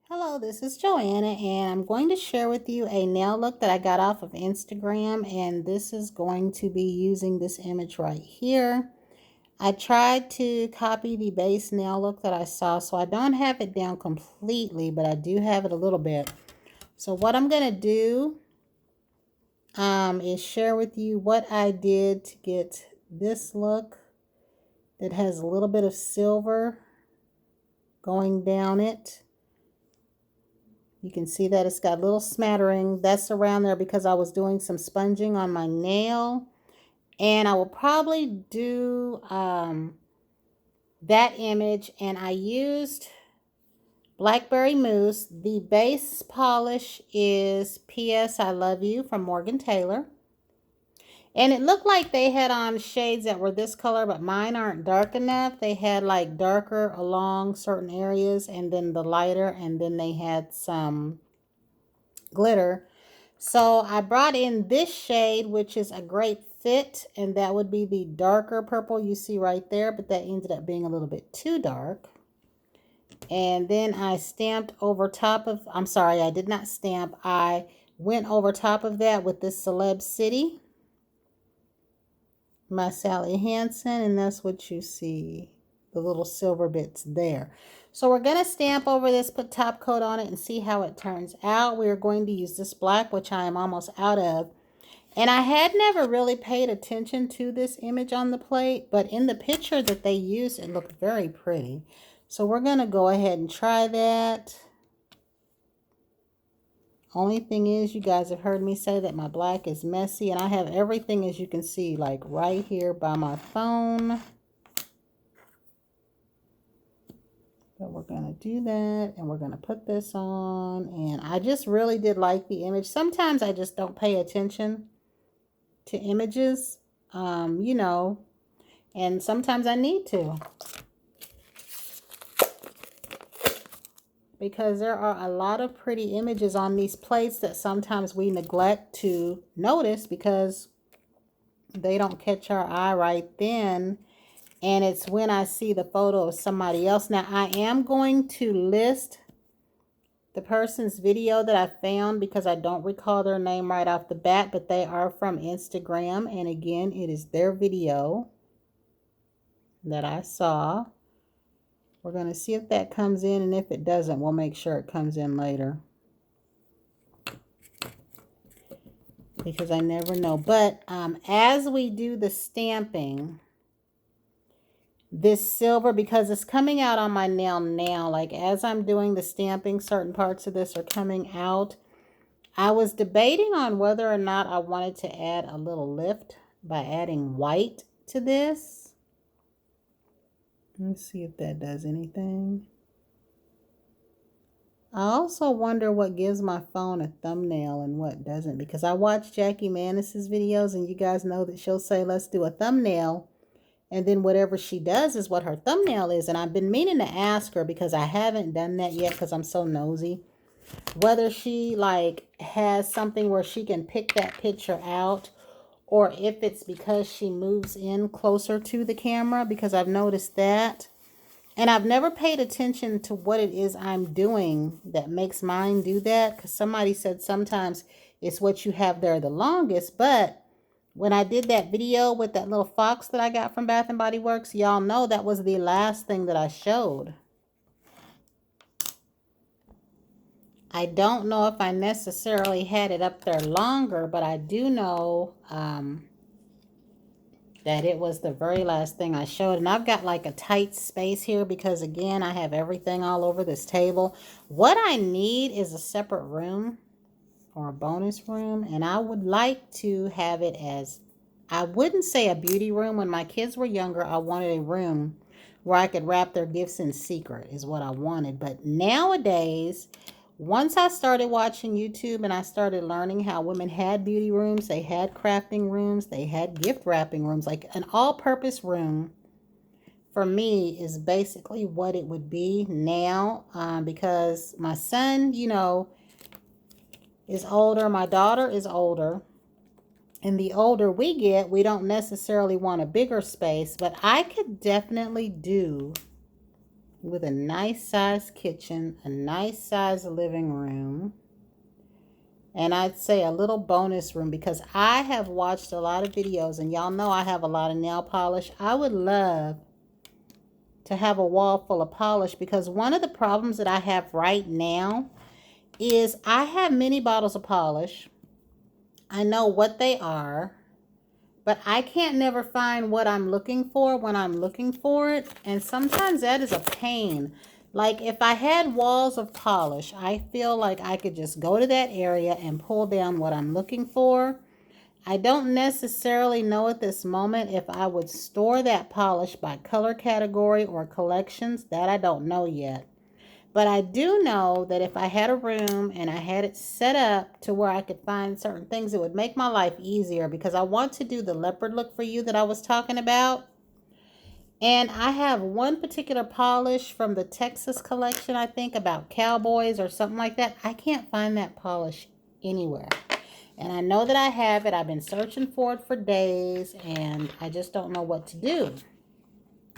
Hello, this is Joanna, and I'm going to share with you a nail look that I got off of Instagram, and this is going to be using this image right here. I tried to copy the base nail look that I saw, so I don't have it down completely, but I do have it a little bit. So what I'm going to do is share with you what I did to get this look that has a little bit of silver going down it. You can see that it's got a little smattering. That's around there because I was doing some sponging on my nail. And I will probably do that image. And I used blackberry mousse. The base polish is P.S. I Love You from Morgan Taylor. And it looked like they had on shades that were this color, but mine aren't dark enough. They had like darker along certain areas and then the lighter, and then they had some glitter. So I brought in this shade, which is a grape fit, and that would be the darker purple you see right there, but that ended up being a little bit too dark. And then I stamped over top of, I'm sorry, I did not stamp. I went over top of that with this Celeb City, my Sally Hansen, and that's what you see, the little silver bits there. So we're going to stamp over this, put top coat on it, and see how it turns out. We're going to use this black, which I am almost out of. And I had never really paid attention to this image on the plate, but in the picture that they used, it looked very pretty. So we're going to go ahead and try that. Only thing is, you guys have heard me say that my black is messy, and I have everything, as you can see, like right here by my phone. So we're going to do that, and we're going to put this on, and I just really did like the image. Sometimes I just don't pay attention to images, you know, and sometimes I need to. Because there are a lot of pretty images on these plates that sometimes we neglect to notice because they don't catch our eye right then. And it's when I see the photo of somebody else. Now, I am going to list the person's video that I found because I don't recall their name right off the bat, but they are from Instagram. And again, it is their video that I saw. We're going to see if that comes in, and if it doesn't, we'll make sure it comes in later. Because I never know. But as we do the stamping, this silver, because it's coming out on my nail now, like as I'm doing the stamping, certain parts of this are coming out. I was debating on whether or not I wanted to add a little lift by adding white to this. Let's see if that does anything. I also wonder what gives my phone a thumbnail and what doesn't, because I watch Jackie Manis's videos, and you guys know that she'll say, let's do a thumbnail, and then whatever she does is what her thumbnail is. And I've been meaning to ask her, because I haven't done that yet because I'm so nosy, whether she like has something where she can pick that picture out, or if it's because she moves in closer to the camera, because I've noticed that. And I've never paid attention to what it is I'm doing that makes mine do that. Because somebody said sometimes it's what you have there the longest. But when I did that video with that little fox that I got from Bath & Body Works, y'all know that was the last thing that I showed. I don't know if I necessarily had it up there longer, but I do know that it was the very last thing I showed. And I've got like a tight space here because, again, I have everything all over this table. What I need is a separate room or a bonus room. And I would like to have it as, I wouldn't say a beauty room. When my kids were younger, I wanted a room where I could wrap their gifts in secret is what I wanted. But nowadays, once I started watching YouTube and I started learning how women had beauty rooms, they had crafting rooms, they had gift wrapping rooms, like an all-purpose room for me is basically what it would be now, because my son, you know, is older, my daughter is older, and the older we get, we don't necessarily want a bigger space, but I could definitely do with a nice size kitchen, a nice size living room, and I'd say a little bonus room, because I have watched a lot of videos and y'all know I have a lot of nail polish. I would love to have a wall full of polish, because one of the problems that I have right now is I have many bottles of polish. I know what they are, but I can't never find what I'm looking for when I'm looking for it. And sometimes that is a pain. Like if I had walls of polish, I feel like I could just go to that area and pull down what I'm looking for. I don't necessarily know at this moment if I would store that polish by color category or collections. That I don't know yet. But I do know that if I had a room and I had it set up to where I could find certain things, it would make my life easier, because I want to do the leopard look for you that I was talking about. And I have one particular polish from the Texas collection, I think, about cowboys or something like that. I can't find that polish anywhere. And I know that I have it. I've been searching for it for days, and I just don't know what to do.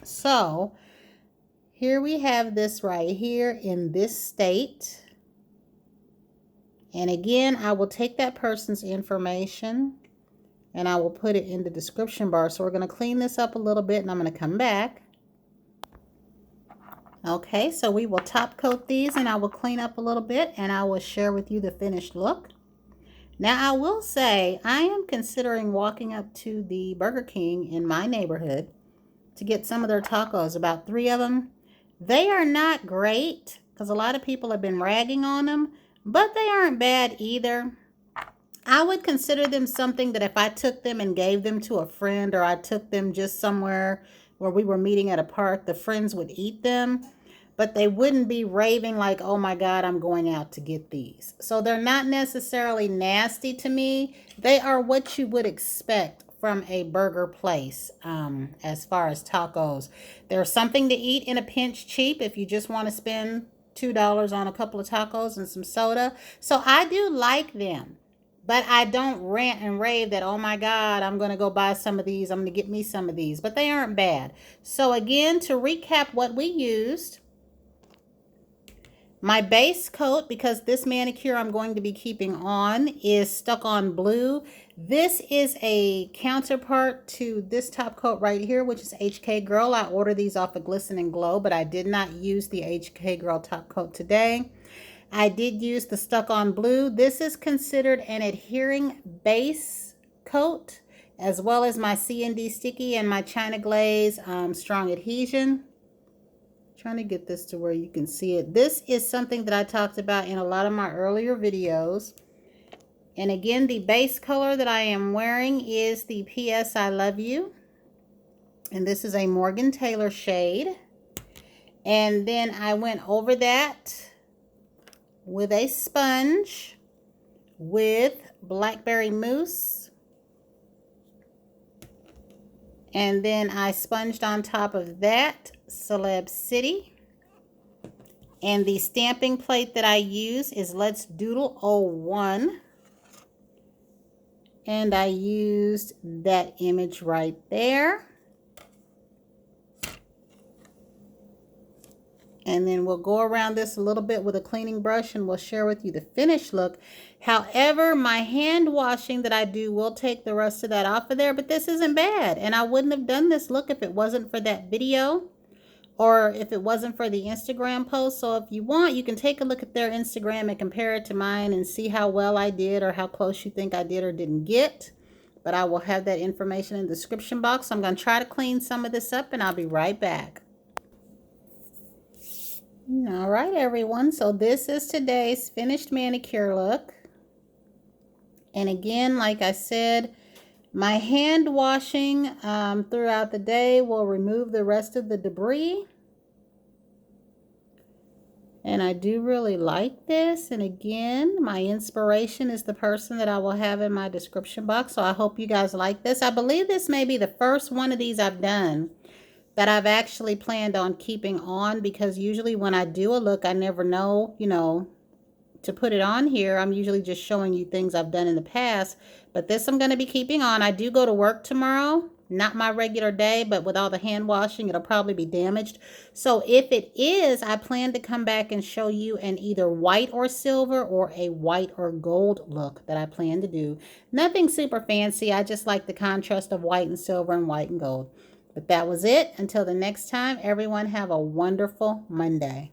So here we have this right here in this state. And again, I will take that person's information and I will put it in the description bar. So we're going to clean this up a little bit and I'm going to come back. Okay, so we will top coat these and I will clean up a little bit and I will share with you the finished look. Now I will say I am considering walking up to the Burger King in my neighborhood to get some of their tacos, about 3 of them. They are not great because a lot of people have been ragging on them, but they aren't bad either. I would consider them something that if I took them and gave them to a friend, or I took them just somewhere where we were meeting at a park, the friends would eat them, but they wouldn't be raving like, oh my God, I'm going out to get these. So they're not necessarily nasty to me. They are what you would expect from a burger place as far as tacos. They're something to eat in a pinch cheap if you just want to spend $2 on a couple of tacos and some soda. So I do like them, but I don't rant and rave that, oh my God, I'm going to go buy some of these. I'm going to get me some of these, but they aren't bad. So again, to recap what we used, my base coat, because this manicure I'm going to be keeping on, is Stuck On Blue. This is a counterpart to this top coat right here, which is HK Girl. I ordered these off of Glisten and Glow, but I did not use the HK Girl top coat today. I did use the Stuck On Blue. This is considered an adhering base coat, as well as my C&D Sticky and my China Glaze Strong Adhesion. Trying to get this to where you can see it. This is something that I talked about in a lot of my earlier videos. And again, the base color that I am wearing is the PS I Love You. And this is a Morgan Taylor shade. And then I went over that with a sponge with blackberry mousse. And then I sponged on top of that Celeb City. And the stamping plate that I use is Let's Doodle 01. And I used that image right there. And then we'll go around this a little bit with a cleaning brush and we'll share with you the finished look. However, my hand washing that I do will take the rest of that off of there, but this isn't bad. And I wouldn't have done this look if it wasn't for that video or if it wasn't for the Instagram post. So if you want, you can take a look at their Instagram and compare it to mine and see how well I did or how close you think I did or didn't get. But I will have that information in the description box. So I'm going to try to clean some of this up and I'll be right back. All right, everyone. So this is today's finished manicure look. And again, like I said, my hand washing throughout the day will remove the rest of the debris. And I do really like this. And again, my inspiration is the person that I will have in my description box. So I hope you guys like this. I believe this may be the first one of these I've done that I've actually planned on keeping on, because usually when I do a look, I never know, you know, to put it on here. I'm usually just showing you things I've done in the past, but this I'm going to be keeping on. I do go to work tomorrow, not my regular day, but with all the hand washing, it'll probably be damaged. So if it is, I plan to come back and show you an either white or silver or a white or gold look that I plan to do. Nothing super fancy. I just like the contrast of white and silver and white and gold. But that was it. Until the next time, everyone have a wonderful Monday.